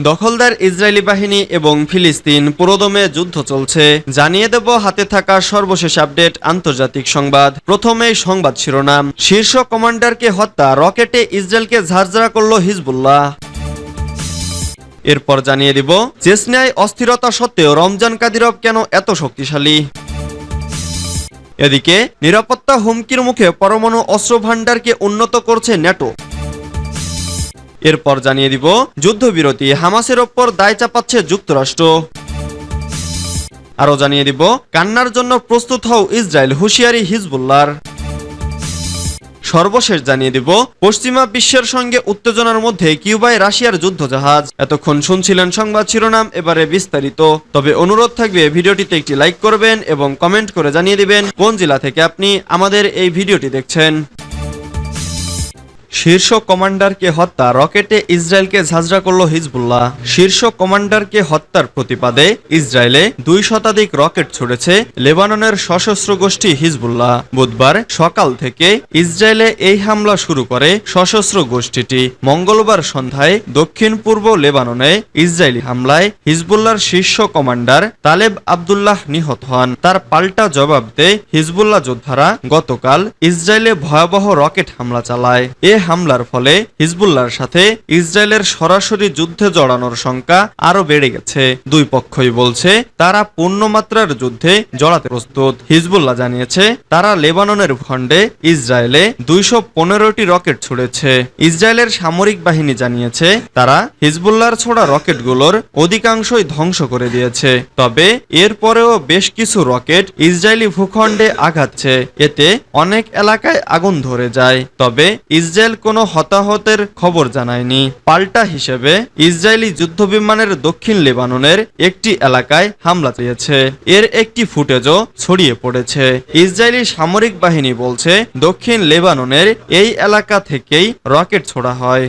দখলদার ইসরায়েলি বাহিনী এবং ফিলিস্তিন পুরোদমে যুদ্ধ চলছে। জানিয়ে দেব হাতে থাকা সর্বশেষ আপডেট আন্তর্জাতিক সংবাদ। প্রথমেই সংবাদ শিরোনাম। শীর্ষ কমান্ডারকে হত্যা, রকেটে ইসরায়েলকে ঝাঁঝরা করল হিজবুল্লাহ। এরপর জানিয়ে দিব চেচনিয়ায় অস্থিরতা সত্ত্বেও রমজান কাদিরভ কেন এত শক্তিশালী। এদিকে নিরাপত্তা হুমকির মুখে পরমাণু অস্ত্র ভান্ডারকে উন্নত করছে ন্যাটো। এরপর জানিয়ে দিব যুদ্ধবিরতি, হামাসের ওপর দায় চাপাচ্ছে যুক্তরাষ্ট্র। আরও জানিয়ে দিব কান্নার জন্য প্রস্তুত হও ইসরায়েল, হুঁশিয়ারি হিজবুল্লাহর। সর্বশেষ জানিয়ে দিব পশ্চিমা বিশ্বের সঙ্গে উত্তেজনার মধ্যে কিউবায় রাশিয়ার যুদ্ধজাহাজ। এতক্ষণ শুনছিলেন সংবাদ শিরোনাম, এবারে বিস্তারিত। তবে অনুরোধ থাকবে ভিডিওটিতে একটি লাইক করবেন এবং কমেন্ট করে জানিয়ে দিবেন কোন জেলা থেকে আপনি আমাদের এই ভিডিওটি দেখছেন। শীর্ষ কমান্ডারকে হত্যা, রকেটে ইসরায়েলকে ঝাঁঝরা করল হিজবুল্লাহ। শীর্ষ কমান্ডারকে হত্যার প্রতিবাদে ইসরায়েলে 2 শতাধিক রকেট ছুড়েছে লেবাননের সশস্ত্র গোষ্ঠী হিজবুল্লাহ। বুধবার সকাল থেকে ইসরায়েলে এই হামলা শুরু করে সশস্ত্র গোষ্ঠীটি। মঙ্গলবার সন্ধ্যায় দক্ষিণ পূর্ব লেবাননে ইসরায়েলি হামলায় হিজবুল্লাহর শীর্ষ কমান্ডার তালেব আবদুল্লাহ নিহত হন। তার পাল্টা জবাবে হিজবুল্লাহ যোদ্ধারা গতকাল ইসরায়েলে ভয়াবহ রকেট হামলা চালায়। হামলার ফলে হিজবুল্লাহর সাথে ইসরায়েলের সরাসরি যুদ্ধে জড়ানোর সংখ্যা আরো বেড়ে গেছে। দুই পক্ষই বলছে তারা পূর্ণমাত্রার যুদ্ধে জড়াতে প্রস্তুত। হিজবুল্লাহ জানিয়েছে তারা লেবাননের ভূখণ্ডে ইসরায়েলে 215টি রকেট ছুড়েছে। ইসরায়েলের সামরিক বাহিনী জানিয়েছে তারা হিজবুল্লাহর ছোড়া রকেটগুলোর অধিকাংশই ধ্বংস করে দিয়েছে। তবে এরপরেও বেশ কিছু রকেট ইসরায়েলি ভূখণ্ডে আঘাতছে। এতে অনেক এলাকায় আগুন ধরে যায়। তবে ইসরায়েল কোনো হতাহতের খবর জানায়নি। পাল্টা হিসেবে ইসরায়েলি যুদ্ধবিমানের দক্ষিণ লেবাননের একটি এলাকায় হামলা চালিয়েছে। এর একটি ফুটেজও ছড়িয়ে পড়েছে। ইসরায়েলি সামরিক বাহিনী বলছে দক্ষিণ লেবাননের এই এলাকা থেকেই রকেট ছোড়া হয়।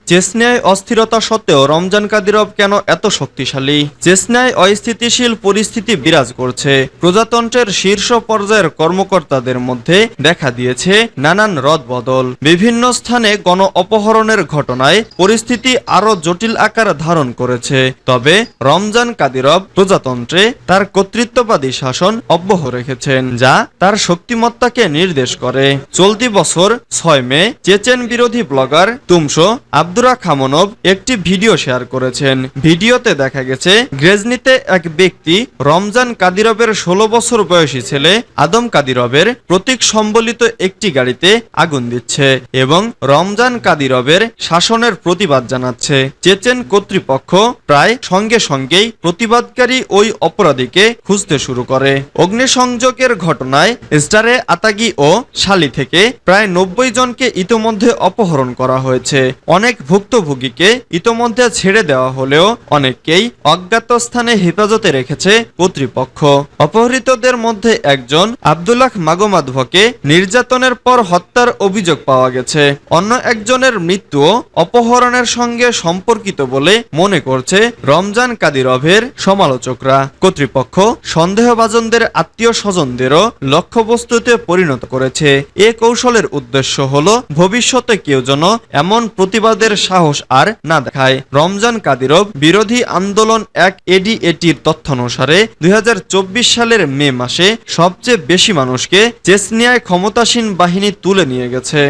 চেচনিয়ায় অস্থিরতা সত্ত্বেও রমজান কাদিরভ কেন এত শক্তিশালী। চেচনিয়ায় অস্থিতিশীল পরিস্থিতি বিরাজ করছে। প্রজাতন্ত্রের শীর্ষ পর্যায়ের কর্মকর্তাদের মধ্যে দেখা দিয়েছে নানান রদবদল। বিভিন্ন স্থানে গণ অপহরণের ঘটনায় পরিস্থিতি আরো জটিল আকার ধারণ করেছে। তবে রমজান কাদিরভ প্রজাতন্ত্রে তার কর্তৃত্ববাদী শাসন অব্যাহত রেখেছেন, যা তার শক্তিমত্তাকে নির্দেশ করে। চলতি বছর 6 মে চেচেন বিরোধী ব্লগার তুমশো আব্দুর খামনভ একটি ভিডিও শেয়ার করেছেন। ভিডিওতে দেখা গেছে গ্রেজনিতে এক ব্যক্তি রমজান কাদিরভের 16 বছর বয়সী ছেলে আদম কাদিরভের প্রতীক সম্বলিত একটি গাড়িতে আগুন দিচ্ছে এবং রমজান কাদিরভের শাসনের প্রতিবাদ জানাচ্ছে। চেচেন কর্তৃপক্ষ প্রায় সঙ্গে সঙ্গেই প্রতিবাদকারী ওই অপরাধীকে খুঁজতে শুরু করে। অগ্নিসংযোগের ঘটনায় স্টারে আতাগি ও শালি থেকে প্রায় 90 জনকে ইতোমধ্যে অপহরণ করা হয়েছে। অনেক ভুক্তভোগীকে ইতোমধ্যে ছেড়ে দেওয়া হলেও অনেককেই অজ্ঞাত স্থানে হেফাজতে রেখেছে কর্তৃপক্ষ। অপহৃতদের মধ্যে একজন আব্দুল্লাহ মাগোমাদভকে নির্যাতনের পর হত্যার অভিযোগ পাওয়া গেছে। অন্য একজনের মৃত্যু অপহরণের সঙ্গে সম্পর্কিত বলে মনে করছে রমজান কাদিরভের সমালোচকরা। কর্তৃপক্ষ সন্দেহভাজনদের আত্মীয় স্বজনদেরও লক্ষ্যবস্তুতে পরিণত করেছে। এ কৌশলের উদ্দেশ্য হলো ভবিষ্যতে কেউ যেন এমন প্রতিবাদের সাহস আর না দেখায়। রমজান কাদিরভ বিরোধী আন্দোলন এক এডিএটির তথ্যানুসারে 2024 সালের মে মাসে সবচেয়ে বেশি মানুষকে চেচনিয়ায় ক্ষমতাসীন বাহিনী তুলে নিয়ে গেছে।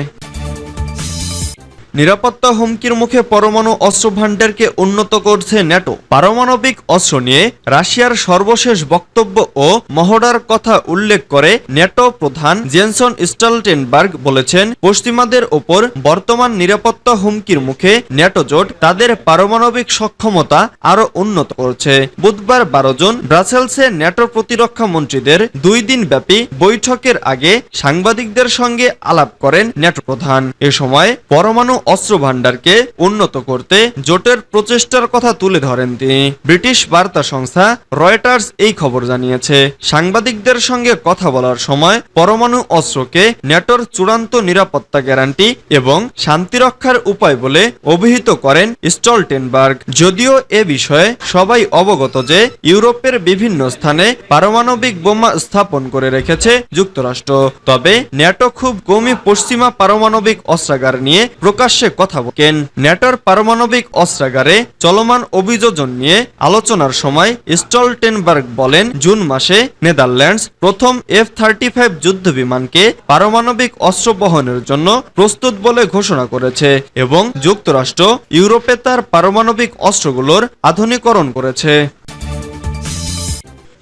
নিরাপত্তা হুমকির মুখে পরমাণু অস্ত্র ভান্ডারকে উন্নত করছে ন্যাটো। পারমাণবিক অস্ত্র নিয়ে রাশিয়ার সর্বশেষ বক্তব্য ও মহড়ার কথা উল্লেখ করে ন্যাটো প্রধান জেনসন স্টলটেনবার্গ বলেছেন, পশ্চিমাদের ওপর বর্তমান নিরাপত্তা হুমকির মুখে ন্যাটো জোট তাদের পারমাণবিক সক্ষমতা আরো উন্নত করছে। বুধবার 12 জন ব্রাসেলসে ন্যাটো প্রতিরক্ষা মন্ত্রীদের 2 দিন ব্যাপী বৈঠকের আগে সাংবাদিকদের সঙ্গে আলাপ করেন ন্যাটো প্রধান। এ সময় পরমাণু অস্ত্র ভান্ডারকে উন্নত করতে জোটের প্রচেষ্টার কথা তুলে ধরেন তিনি। ব্রিটিশ বার্তা সংস্থা রয়টার্স এই খবর জানিয়েছে। সাংবাদিকদের সঙ্গে কথা বলার সময় পরমাণু অস্ত্রকে ন্যাটোর চূড়ান্ত নিরাপত্তা গ্যারান্টি এবং শান্তিরক্ষার উপায় বলে অভিহিত করেন স্টলটেনবার্গ। যদিও এ বিষয়ে সবাই অবগত যে ইউরোপের বিভিন্ন স্থানে পারমাণবিক বোমা স্থাপন করে রেখেছে যুক্তরাষ্ট্র, তবে ন্যাটো খুব কমই পশ্চিমা পারমাণবিক অস্ত্রাগার নিয়ে প্রকাশ প্রকাশ্যে কথা বলেন। ন্যাটোর পারমাণবিক অস্ত্রাগারে চলমান অভিযোজন নিয়ে আলোচনার সময় স্টলটেনবার্গ বলেন, জুন মাসে নেদারল্যান্ডস প্রথম F-35 যুদ্ধবিমানকে পারমাণবিক অস্ত্র বহনের জন্য প্রস্তুত বলে ঘোষণা করেছে এবং যুক্তরাষ্ট্র ইউরোপে তার পারমাণবিক অস্ত্রগুলোর আধুনিকরণ করেছে।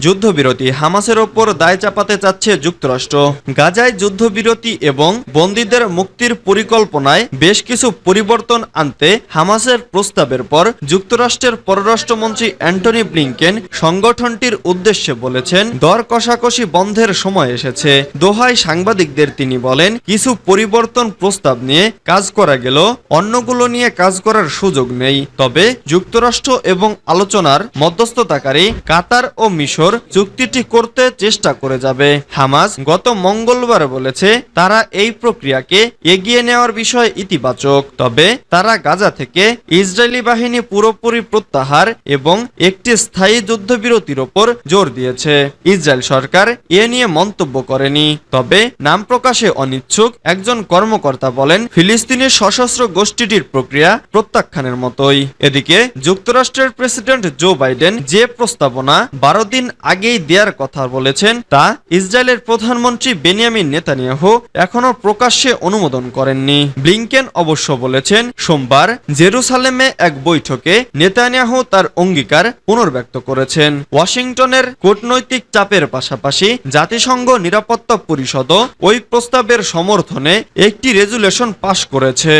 যুদ্ধবিরতি হামাসের ওপর দায় চাপাতে চাচ্ছে যুক্তরাষ্ট্র। গাজায় যুদ্ধবিরতি এবং বন্দীদের মুক্তির পরিকল্পনায় বেশ কিছু পরিবর্তন আনতে হামাসের প্রস্তাবের পর যুক্তরাষ্ট্রের পররাষ্ট্রমন্ত্রী অ্যান্টনি ব্লিংকেন সংগঠনটির উদ্দেশ্যে বলেছেন, দর কষাকষি বন্ধের সময় এসেছে। দোহায় সাংবাদিকদের তিনি বলেন, কিছু পরিবর্তন প্রস্তাব নিয়ে কাজ করা গেল, অন্যগুলো নিয়ে কাজ করার সুযোগ নেই। তবে যুক্তরাষ্ট্র এবং আলোচনার মধ্যস্থতাকারী কাতার ও মিশর চুক্তিটি করতে চেষ্টা করে যাবে। হামাস গত মঙ্গলবার বলেছে তারা এই প্রক্রিয়াকে এগিয়ে নেওয়ার বিষয়ে ইতিবাচক, তবে তারা গাজা থেকে ইসরায়েলি বাহিনী পুরোপুরি প্রত্যাহার এবং একটি স্থায়ী যুদ্ধবিরতির ওপর জোর দিয়েছে। ইসরায়েল সরকার এ নিয়ে মন্তব্য করেনি, তবে নাম প্রকাশে অনিচ্ছুক একজন কর্মকর্তা বলেন, ফিলিস্তিনের সশস্ত্র গোষ্ঠীটির প্রক্রিয়া প্রত্যাখ্যানের মতোই। এদিকে যুক্তরাষ্ট্রের প্রেসিডেন্ট জো বাইডেন যে প্রস্তাবনা 12 দিন আগেই দেওয়ার কথা বলেছেন তা ইসরায়েলের প্রধানমন্ত্রী বেনিয়ামিন নেতানিয়াহু এখনো প্রকাশ্যে অনুমোদন করেননি। ব্লিংকেন অবশ্য বলেছেন, সোমবার জেরুসালেমে এক বৈঠকে নেতানিয়াহু তার অঙ্গীকার পুনর্ব্যক্ত করেছেন। ওয়াশিংটনের কূটনৈতিক চাপের পাশাপাশি জাতিসংঘ নিরাপত্তা পরিষদও ওই প্রস্তাবের সমর্থনে একটি রেজুলেশন পাশ করেছে।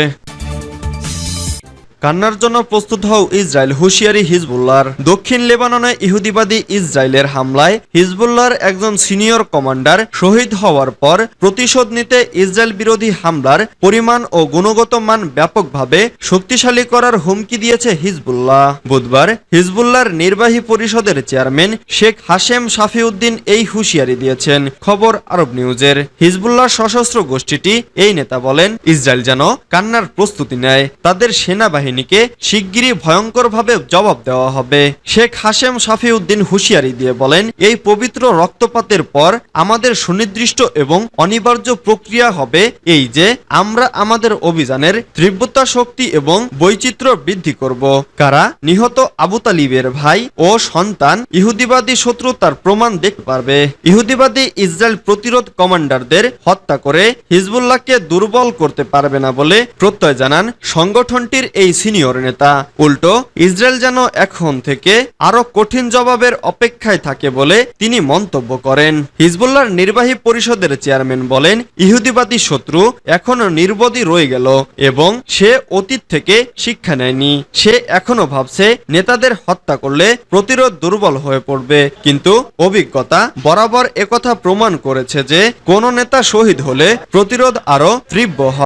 কান্নার জন্য প্রস্তুত হও ইসরায়েল, হুঁশিয়ারি হিজবুল্লাহর। দক্ষিণ লেবাননে ইহুদিবাদী ইসরায়েলের হামলায় হিজবুল্লাহর একজন সিনিয়র কমান্ডার শহীদ হওয়ার পর প্রতিশোধ নিতে ইসরায়েল বিরোধী হামলার পরিমাণ ও গুণগত মান ব্যাপকভাবে শক্তিশালী করার হুমকি দিয়েছে হিজবুল্লাহ। বুধবার হিজবুল্লাহর নির্বাহী পরিষদের চেয়ারম্যান শেখ হাশেম শাফিউদ্দিন এই হুঁশিয়ারি দিয়েছেন। খবর আরব নিউজের। হিজবুল্লাহ সশস্ত্র গোষ্ঠীটি এই নেতা বলেন, ইসরায়েল যেন কান্নার প্রস্তুতি নেয়, তাদের সেনাবাহিনী শিগগিরই ভয়ঙ্করভাবে জবাব দেওয়া হবে। শেখ হাশেম শাফিউদ্দিন হুঁশিয়ারি দিয়ে বলেন, এই পবিত্র রক্তপাতের পর আমাদের সুনির্দিষ্ট এবং অনিবার্য প্রক্রিয়া হবে এই যে আমরা আমাদের অভিযানের তীব্রতা, শক্তি এবং বৈচিত্র্য বৃদ্ধি করব। কারা নিহত আবু তালিবের ভাই ও সন্তান ইহুদিবাদী শত্রু তার প্রমাণ দেখতে পারবে। ইহুদিবাদী ইসরায়েল প্রতিরোধ কমান্ডারদের হত্যা করে হিজবুল্লাহকে দুর্বল করতে পারবে না বলে প্রত্যয় জানান সংগঠনটির এই সিনিয়র নেতা। উল্টো ইসরায়েল যেন এখন থেকে আরো কঠিন জবাবের অপেক্ষায় থাকে বলে তিনি মন্তব্য করেন। হিজবুল্লাহর নির্বাহী পরিষদের চেয়ারম্যান বলেন, ইহুদিবাদী শত্রু এখনো নির্বোধী রয়ে গেল এবং সে অতীত থেকে শিক্ষা নেয়নি। সে এখনো ভাবছে নেতাদের হত্যা করলে প্রতিরোধ দুর্বল হয়ে পড়বে, কিন্তু অভিজ্ঞতা বরাবর একথা প্রমাণ করেছে যে কোন নেতা শহীদ হলে প্রতিরোধ আরো তীব্র হয়।